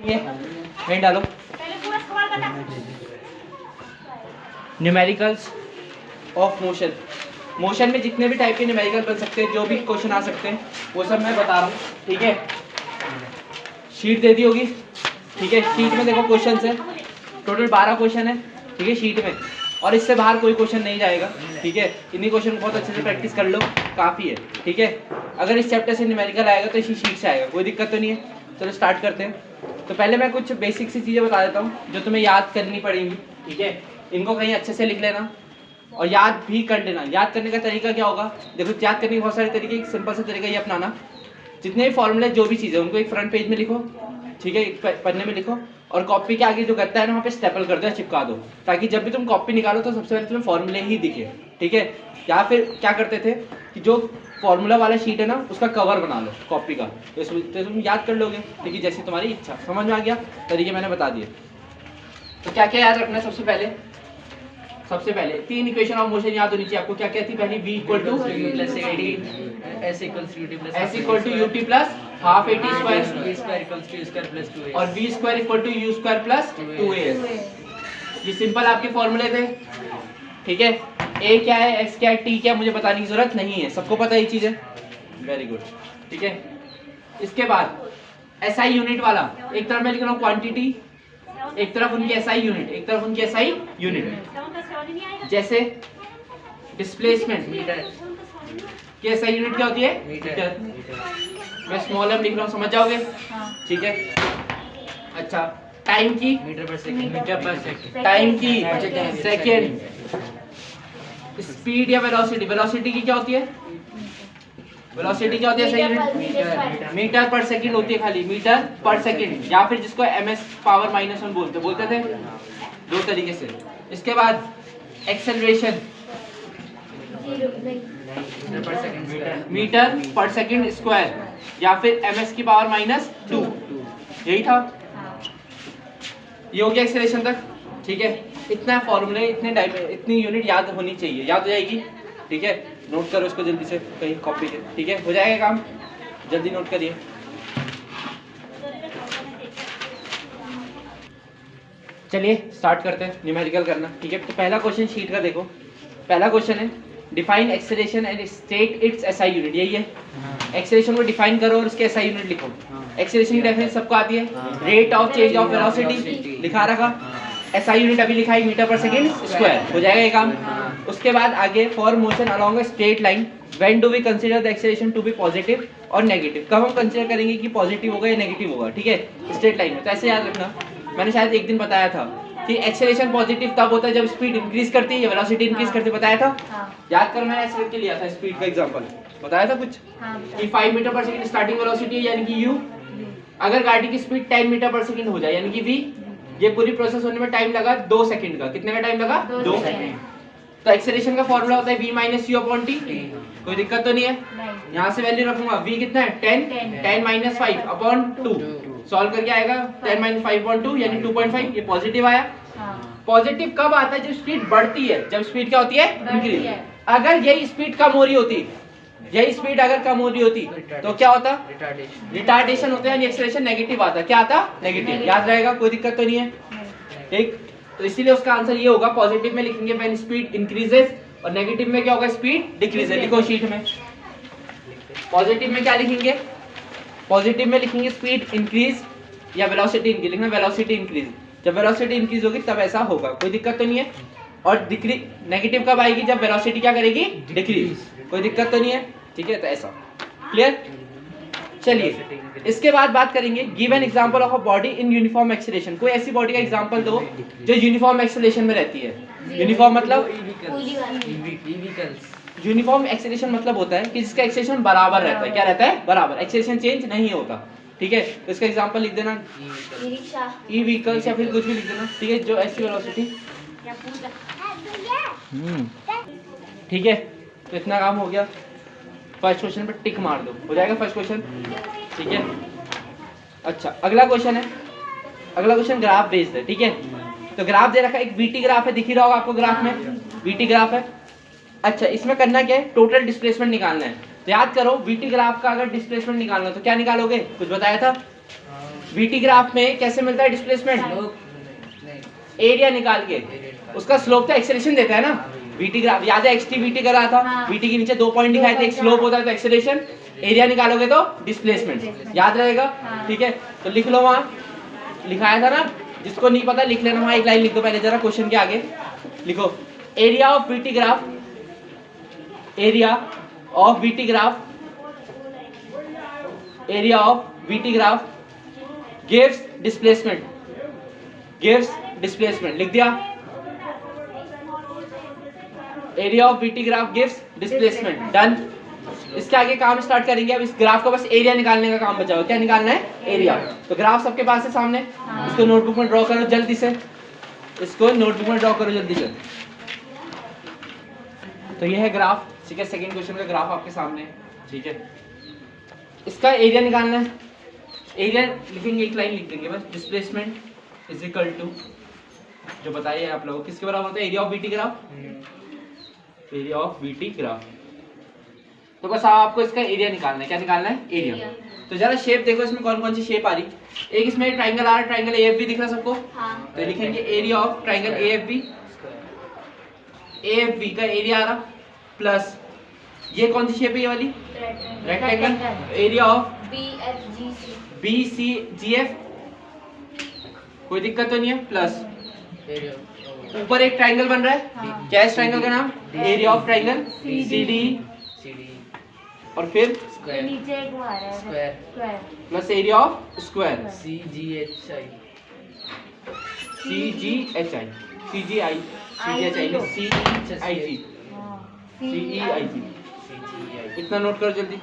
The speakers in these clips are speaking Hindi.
ये कहीं डालो। न्यूमेरिकल्स ऑफ मोशन, मोशन में जितने भी टाइप के न्यूमेरिकल बन सकते हैं, जो भी क्वेश्चन आ सकते हैं, वो सब मैं बता रहा हूँ। ठीक है, शीट दे दी होगी। ठीक है, शीट में देखो क्वेश्चन है, टोटल 12 क्वेश्चन है। ठीक है, शीट में, और इससे बाहर कोई क्वेश्चन नहीं जाएगा। ठीक है, इन्हीं क्वेश्चन को बहुत अच्छे से प्रैक्टिस कर लो, काफ़ी है। ठीक है, अगर इस चैप्टर से न्यूमेरिकल आएगा तो इसी शीट से आएगा, कोई दिक्कत तो नहीं है। चलो स्टार्ट करते हैं। तो पहले मैं कुछ बेसिक सी चीज़ें बता देता हूँ जो तुम्हें याद करनी पड़ेंगी। ठीक है, इनको कहीं अच्छे से लिख लेना और याद भी कर लेना। याद करने का तरीका क्या होगा, देखो याद करने के बहुत सारे तरीके, एक सिंपल सा तरीका ये अपनाना, जितने भी फॉर्मूले जो भी चीज़ें उनको एक फ्रंट पेज में लिखो। ठीक है, एक पन्ने में लिखो और कॉपी के आगे जो गत्ता है ना वहाँ पे स्टेपल कर दो, चिपका दो, ताकि जब भी तुम कॉपी निकालो तो सबसे पहले तुम्हें फॉर्मूले ही दिखे। ठीक है, या फिर क्या करते थे कि जो फॉर्मूला वाला शीट है ना उसका कवर बना लो कॉपी का, तो तुम याद कर लोगे। ठीक है, जैसी तुम्हारी इच्छा। समझ में आ गया, तरीके मैंने बता दिए। तो क्या क्या याद रखना है, सबसे पहले 3 इक्वेशन ऑफ मोशन याद होनी चाहिए आपको। क्या क्या थी पहली, v equal to s equal to ut plus half at square, v square equal to u square plus 2as, और v square equal to u square plus 2as। ये सिंपल आपके फॉर्मूले थे। ठीक है, a क्या है, x क्या है, t क्या है, मुझे बताने की जरूरत नहीं है, सबको पता है ये चीज है। Very good. ठीक है, इसके बाद SI यूनिट वाला, एक तरफ मैं लिख रहा हूँ क्वांटिटी, एक तरफ उनकी SI यूनिट, एक तरफ उनकी SI यूनिट। जैसे डिस्प्लेसमेंट मीटर की SI यूनिट क्या होती है, मीटर। मैं स्मॉल m लिख रहा हूँ, समझ जाओगे। ठीक है, अच्छा टाइम की मीटर पर सेकंड, टाइम की सेकंड। स्पीड या वेलोसिटी, वेलोसिटी की क्या होती है, वेलोसिटी क्या होती है, सही यूनिट मीटर पर सेकंड होती है, खाली मीटर पर सेकंड, या फिर जिसको ms पावर -1 बोलते थे, 2 तरीके से। इसके बाद एक्सेलरेशन, मीटर पर सेकंड स्क्वायर, या फिर ms की पावर -2, यही था। ये हो गया एक्सेलरेशन तक। ठीक है, इतना फॉर्मूले, इतनी यूनिट याद होनी चाहिए, याद हो जाएगी। ठीक है, नोट करो इसको जल्दी से कहीं कॉपी से। ठीक है, हो जाएगा काम, जल्दी नोट करिए। चलिए स्टार्ट करते हैं न्यूमेरिकल करना। ठीक है, तो पहला क्वेश्चन शीट का देखो। पहला क्वेश्चन है define acceleration and state it's SI unit, यही है। एक्सेलरेशन को डिफाइन करो और उसके SI यूनिट लिखो। एक्सेलरेशन की डेफिनेशन सबको आती है, rate of change of velocity लिखा रखा, SI यूनिट अभी लिखा है मीटर पर सेकंड स्क्वायर, हो जाएगा ये काम। उसके बाद आगे for motion along a straight line when do we consider the acceleration to be positive और नेगेटिव, कब हम कंसीडर करेंगे कि पॉजिटिव होगा या नेगेटिव होगा। ठीक है, स्ट्रेट लाइन में। तो ऐसे याद रखना, मैंने शायद एक दिन बताया था कि एक्सेलरेशन पॉजिटिव तब होता है जब स्पीड इंक्रीज करती है या वेलोसिटी इंक्रीज करती है, बताया था। याद कर, मैंने ऐसे करके लिया था, स्पीड का एग्जांपल बताया था कुछ कि 5 मीटर पर सेकंड स्टार्टिंग वेलोसिटी है यानी कि u, अगर गाड़ी की स्पीड 10 मीटर पर सेकंड हो जाए यानी कि v। ये पूरी प्रोसेस होने में टाइम लगा 2 सेकंड का। कितने का टाइम लगा, 2 सेकंड। तो एक्सेलरेशन का फॉर्मूला होता है v - u/t। कोई दिक्कत तो नहीं है, यहाँ से वैल्यू रखूंगा। v कितना है, 10 - 5/2, सॉल्व करके आएगा 10 - 5/2 यानी 2.5। ये पॉजिटिव आया। पॉजिटिव कब आता है, जब स्पीड बढ़ती है, जब स्पीड क्या होती है, इंक्रीज। अगर यही स्पीड कम हो रही होती, यही स्पीड अगर कम हो रही होती तो क्या होता, रिटार्डेशन होता है, यानी एक्सेलरेशन नेगेटिव आता। क्या आता, नेगेटिव। याद रहेगा, कोई दिक्कत तो नहीं है। ठीक, तो इसीलिए उसका आंसर ये होगा, पॉजिटिव में लिखेंगे व्हेन स्पीड इंक्रीजेस, और नेगेटिव में क्या होगा, स्पीड डिक्रीजेस। लिखो शीट में, पॉजिटिव में क्या लिखेंगे, पॉजिटिव में लिखेंगे स्पीड इंक्रीज या वेलोसिटी इंक्रीज, लिखना वेलोसिटी इंक्रीज। जब वेलोसिटी इंक्रीज होगी तब ऐसा होगा, कोई दिक्कत तो नहीं है। और नेगेटिव कब आएगी, जब वेलोसिटी क्या करेगी, डिक्रीज। कोई दिक्कत तो नहीं है। ठीक है, तो ऐसा क्लियर। चलिए इसके बाद बात करेंगे, give an example of a body in uniform acceleration. कोई ऐसी बॉडी का एग्जांपल दो जो यूनिफॉर्म एक्सेलरेशन में रहती है। यूनिफॉर्म मतलब, यूनिफॉर्म एक्सेलरेशन मतलब होता है कि जिसका एक्सेलरेशन बराबर रहता है। क्या रहता है, बराबर, एक्सेलरेशन चेंज नहीं होता। ठीक है, तो इसका एग्जांपल लिख देना, ई व्हीकल्स या फिर कुछ भी लिख देना। ठीक है, जो ऐसी वेलोसिटी। ठीक है, तो इतना काम हो गया। फर्स्ट क्वेश्चन पे टिक मार दो, हो जाएगा फर्स्ट क्वेश्चन। ठीक है, अच्छा अगला क्वेश्चन है, अगला क्वेश्चन ग्राफ बेस्ड है। ठीक है, तो ग्राफ दे रखा है, एक VT ग्राफ है, दिख ही रहा होगा आपको ग्राफ में, VT ग्राफ है। अच्छा, इसमें करना क्या है, टोटल डिस्प्लेसमेंट निकालना है। तो याद करो, VT ग्राफ का अगर डिस्प्लेसमेंट निकालना तो क्या निकालोगे, कुछ बताया था, वीटी ग्राफ में कैसे मिलता है डिस्प्लेसमेंट? एरिया निकाल के उसका स्लोप तो एक्सेलरेशन देता है ना। वीटी ग्राफ याद है, एक्सटी वीटी करा था, वीटी के नीचे 2 पॉइंट दिखाए थे, एक स्लोप होता है तो एक्सेलरेशन, एरिया निकालोगे तो डिस्प्लेसमेंट। याद रहेगा? ठीक है, तो लिख लो, वहां लिखाया था ना, जिसको नहीं पता लिख लेना, वहां एक लाइन लिख दो पहले जरा, क्वेश्चन के आगे लिखो area of VT graph, area of VT graph, area of VT graph gives displacement, gives displacement. लिख दिया? Area of VT graph gives displacement, done. इसके आगे काम स्टार्ट करेंगे। अब इस ग्राफ को बस एरिया निकालने का काम बचा हुआ। क्या निकालना है? एरिया। तो ग्राफ सबके पास है सामने, इसको नोटबुक में ड्रॉ करो जल्दी से, इसको नोटबुक में ड्रॉ करो जल्दी से। तो ये है ग्राफ, ठीक है, सेकंड क्वेश्चन का ग्राफ आपके सामने है, ठीक है। इसका एरिया निकालना है। एरिया लिखेंगे, एक लाइन लिख देंगे बस, डिस्प्लेसमेंट इज इक्वल टू, जो बताइए आप लोगों, किसके बराबर होता है? Area of VT graph, area of VT graph. तो बस आपको इसका एरिया निकालना है। क्या निकालना है? एरिया। तो जरा शेप देखो इसमें कौन कौन सी शेप आ रही। एक इसमें ट्राइंगल आ रहा है, ट्राइंगल एएफबी दिख रहा है सबको? हाँ। तो लिखेंगे एरिया ऑफ ट्राइंगल एएफबी, एएफबी का एरिया आ रहा, प्लस ये कौन सी शेप है? ये वाली रेक्टेंगल, एरिया ऑफ बीसीजीएफ, कोई दिक्कत तो नहीं है, प्लस ऊपर एक ट्राइंगल बन रहा है, हाँ। क्या है ट्राइंगल का नाम? एरिया ऑफ ट्राइंगल सीडी, और फिर नीचे एक वो आ रहा है square, plus area of square CGHI, CGHI, CGI, CGHI, CEIG, CEIG. इतना नोट करो जल्दी,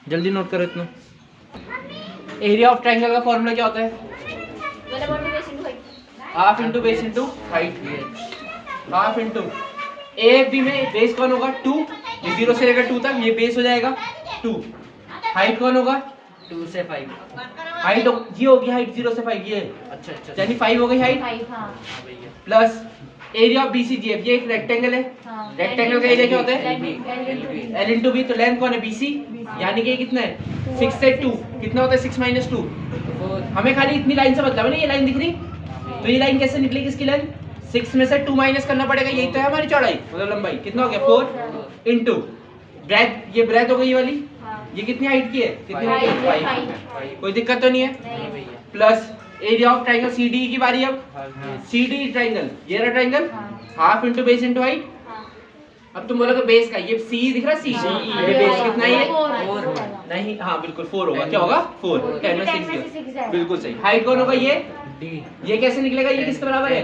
जल्दी नोट करो इतना। एरिया ऑफ ट्राइंगल का फॉर्मूला क्या होता है? Half into base into height, half into AFB में बेस कौन होगा? 2, ये 0 से लेकर 2 तक, ये बेस हो जाएगा 2। हाइट कौन होगा? 2 से 5, हाइट ये होगी, हाइट 0 से 5 ये, अच्छा, यानी 5 हो गई हाइट, प्लस एरिया ऑफ बीसीजीएफ, ये एक रेक्टेंगल है, रेक्टेंगल का एरिया क्या होता है? L into B. तो लेंथ कौन है? बीसी, यानी कि कितना है? 6 से 2 कितना होता है? 6 माइनस 2। हमें खाली इतनी लाइन से मतलब है ना, ये लाइन दिख रही, तो ये लाइन कैसे निकलेगी? इसकी लाइन 6 में से 2 माइनस करना पड़ेगा, यही तो है हमारी चौड़ाई, मतलब लंबाई। कितना हो गया? 4 इंटू ब्रेथ, ये ब्रेथ हो गई ये वाली, ये कितनी हाइट की है? कितनी हाइट है? 5। कोई दिक्कत तो नहीं है, plus area of triangle CD की बारी। अब सीडी ट्राइंगल, ये रहा triangle, half into base into height. अब तुम बोलोगे बेस का, ये सी दिख रहा है, सी, ये बेस कितना है? 4 नहीं, हाँ बिल्कुल 4 होगा। क्या होगा? 4, 10 में 6, बिल्कुल सही। हाइट कौन होगा? ये डी। ये कैसे निकलेगा? ये किसके बराबर है?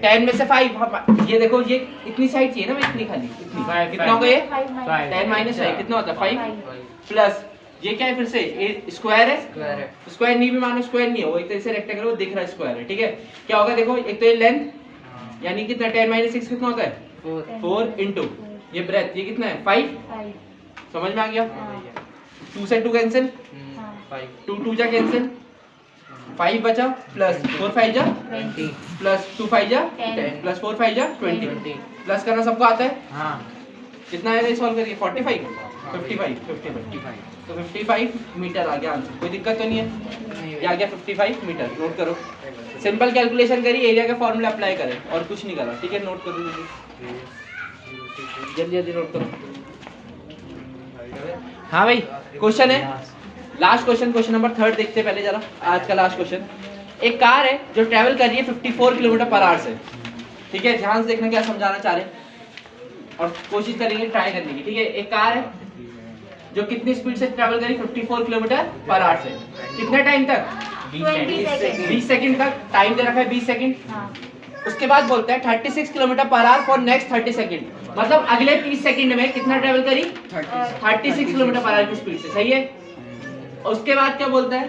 10 में से 5। ये देखो, ये इतनी साइड चाहिए ना, इतनी खाली, इतनी। कितना होगा ये? 10 माइनस 5 कितना होता है? 5, प्लस ये क्या है? फिर से स्क्वायर है, स्क्वायर नहीं भी मानो, स्क्वायर नहीं है वो, एक तरह से रेक्टेंगल वो दिख रहा है, स्क्वायर है, ठीक है। क्या होगा? देखो, एक तो ये लेंथ, यानी कितना? 10 माइनस 6 कितना होता है? 4 इंटू ये ब्रेथ, ये कितना है? 5। समझ में आ गया? 2 से 2 कैंसिल, 2 जा कैंसिल, 5 बचा, प्लस 4 5 जा 20, प्लस 2 5 जा 10, प्लस 4 5 जा 20। प्लस करना सबको आता है? हाँ। कितना है? सॉल्व करिए। 45, 55, तो 55 मीटर आ गया आंसर। कोई दिक्कत तो नहीं है? ये आ गया 55 मीटर। नोट करो, सिंपल कैलकुलेशन करी, एरिया का फॉर्मूला अप्लाई करें और कुछ नहीं करा, ठीक है। नोट करो जल्दी जल्दी नोट करो। हाँ भाई, क्वेश्चन है लास्ट क्वेश्चन, क्वेश्चन नंबर 3 देखते हैं पहले जरा, आज का लास्ट क्वेश्चन। एक कार है जो ट्रैवल कर रही है 54 किलोमीटर पर आवर से, ठीक है। ध्यान से देखना क्या समझाना चाह रहे हैं और कोशिश करेंगे ट्राई करने की, ठीक है। एक कार है जो कितनी स्पीड से ट्रैवल करी? 54 किलोमीटर पर आवर से। कितने टाइम तक? 20 सेकंड तक टाइम दे रखा है, 20 सेकंड। उसके बाद बोलता है 36 kilometre per hour for next 30 second, मतलब अगले 30 सेकंड में कितना ट्रैवल करी? 36 किलोमीटर पर आवर की स्पीड से, सही है। उसके बाद क्या बोलता है?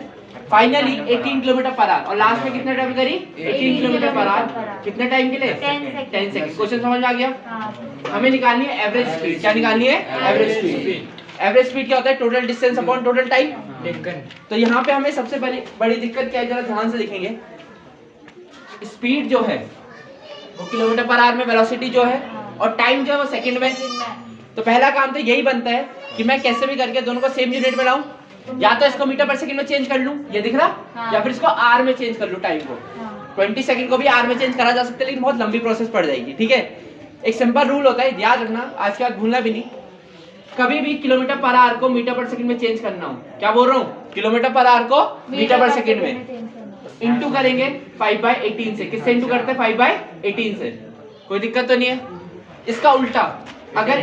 फाइनली 18 किलोमीटर पर आवर, और लास्ट में कितना ट्रैवल करी? 18 किलोमीटर पर आवर। कितने टाइम के लिए? 10 सेकंड। क्वेश्चन समझ में आ गया? हमें निकालनी है एवरेज स्पीड। क्या निकालनी है? Average speed. एवरेज स्पीड क्या होता है? Total distance upon total time taken. तो यहाँ पे हमें सबसे बड़ी दिक्कत क्या है, जरा ध्यान से देखेंगे। स्पीड जो है वो किलोमीटर पर आवर में, वेलोसिटी जो है, और टाइम जो है वो सेकंड में। तो पहला काम तो यही बनता है कि मैं कैसे भी करके दोनों को सेम यूनिट में लाऊं, या तो इसको मीटर पर सेकंड में चेंज कर लूं, ये दिख रहा, हाँ। या फिर इसको आर में चेंज कर लूं टाइम को। हाँ। 20 सेकंड को भी आर में चेंज करा जा सकता है, लेकिन बहुत लंबी प्रोसेस पड़ जाएगी, ठीक है। एक सिंपल रूल होता है, याद रखना, आज के बाद भूलना भी नहीं, कभी भी किलोमीटर पर आवर को मीटर पर सेकंड में चेंज करना हो, क्या बोल रहा हूँ, किलोमीटर पर आवर को मीटर पर सेकंड में इंटू करेंगे 5/18 से। किससे इंटू करते हैं? 5/18 से। कोई दिक्कत तो नहीं है। इसका उल्टा अगर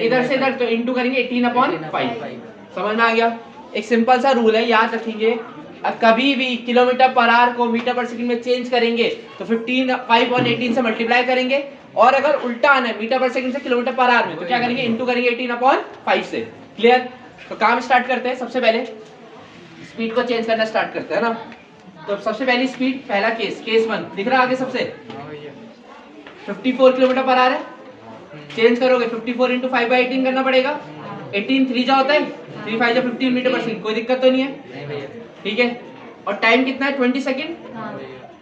इधर से इधर तो इंटू करेंगे 18/5। समझ में आ गया? एक सिंपल सा रूल है, याद रखेंगे, कभी भी किलोमीटर पर आवर को मीटर पर सेकंड में चेंज करेंगे तो 5/18 से मल्टीप्लाई करेंगे, और अगर उल्टा आना है मीटर पर सेकंड से किलोमीटर पर आवर में, तो क्या करेंगे? इंटू करेंगे 18/5 से। क्लियर? तो काम स्टार्ट करते हैं। सबसे पहले स्पीड को चेंज करना स्टार्ट करते हैं ना। तो सबसे पहली स्पीड, पहला केस 1 दिख रहा आगे सबसे, 54 किलोमीटर पर आवर है। चेंज करोगे 54 इंटू 5/18 करना पड़ेगा। 18 3 जा होता है, 3 5 जा 15 मीटर पर सेकंड। कोई दिक्कत तो नहीं है, ठीक है। और टाइम कितना है? 20 सेकंड।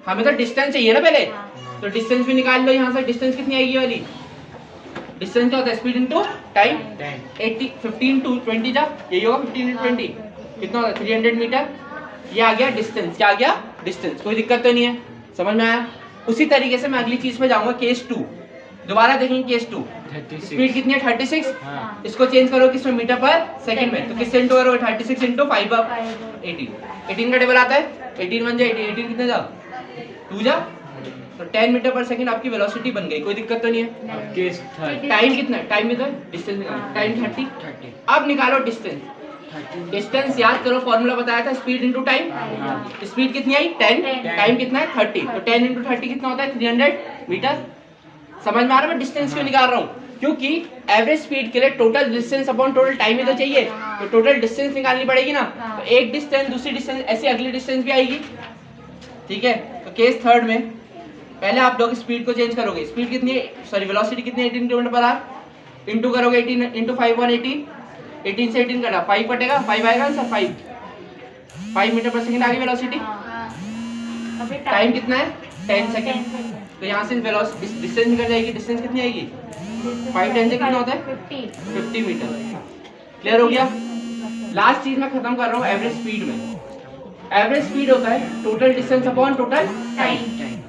हमें तो डिस्टेंस चाहिए ना पहले, तो डिस्टेंस भी निकाल लो यहाँ से। डिस्टेंस कितनी आएगी वाली? डिस्टेंस क्या होता है? Speed into time. 15 टू 20 जा, यही होगा 15 इंटू 20 कितना होता है? 300 मीटर। ये आ गया डिस्टेंस। क्या आ गया? डिस्टेंस। कोई दिक्कत तो नहीं है, समझ में आया? उसी तरीके से मैं अगली चीज पे जाऊंगा, केस 2। दोबारा देखेंगे केस 2। स्पीड कितनी है? 36। इसको चेंज करो किसमें? मीटर पर सेकंड में। तो किससे इंटू करोगे? 36 इंटू 5/18। 18 का टेबल आता है, 18 1 जा 18, 18 कितने जा? 2 जा, तो 10 मीटर पर सेकंड आपकी वेलोसिटी बन गई। कोई दिक्कत तो नहीं है। टाइम कितना है? टाइम में तो डिस्टेंस निकालो, टाइम 30। अब निकालो डिस्टेंस। डिस्टेंस याद करो, फॉर्मूला बताया था, स्पीड इंटू टाइम। स्पीड कितनी आई? 10। टाइम कितना है? 30। तो 10 इंटू 30 कितना होता है? 300 मीटर। समझ में आ रहा है मैं डिस्टेंस क्यों निकाल रहा हूँ? क्योंकि एवरेज स्पीड के लिए total distance upon total time ही तो चाहिए, तो टोटल डिस्टेंस निकालनी पड़ेगी ना। तो एक डिस्टेंस, दूसरी डिस्टेंस, ऐसी अगली डिस्टेंस भी आएगी, ठीक है। तो केस 3 में पहले आप लोग स्पीड को चेंज करोगे। स्पीड कितनी है? सॉरी वेलोसिटी कितनी है? 18 किलोमीटर पर आवर। इंटू करोगे 18 इंटू 5/18। 18 से 18 कटा 5 कटेगा, 5 आएगा सर, 5 मीटर पर सेकंड आ गई वेलोसिटी। टाइम कितना है? 10 सेकंड। तो यहाँ से वेलोसिटी डिस्टेंस निकल जाएगी। डिस्टेंस कितनी आएगी? 5 10 से कितना होता है? 50 मीटर। क्लियर हो गया? लास्ट चीज मैं खत्म कर रहा हूँ एवरेज स्पीड में। एवरेज स्पीड होता है total distance upon total time.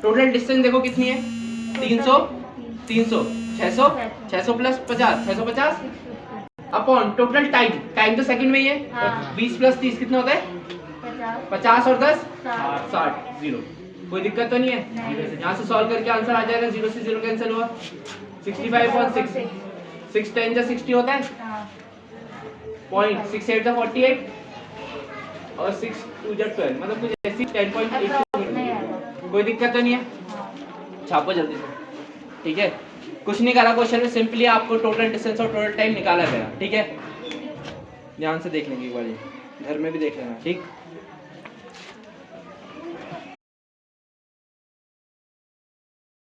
Total distance देखो कितनी है? 300 300 600 600 plus 50 650 upon total time. Time तो सेकंड में ही है, 20 प्लस 30 कितना होता है? 50 और 10 60। 0। कोई दिक्कत तो नहीं है? यहाँ से सॉल्व करके आंसर आ जाएगा। 0 से 0 कैंसिल हुआ, 65/6। 6 10 जा 60 होता है, 0.68 जा 48 और 6 2 जा 12, मतलब कुछ ऐसी 10.8। कोई दिक्कत तो नहीं है? छापो जल्दी से, ठीक है। कुछ नहीं करा क्वेश्चन में, सिंपली आपको टोटल डिस्टेंस और टोटल टाइम निकाला गया, ठीक है। ध्यान से देख लेंगे एक बार, घर में भी देख लेना, ठीक।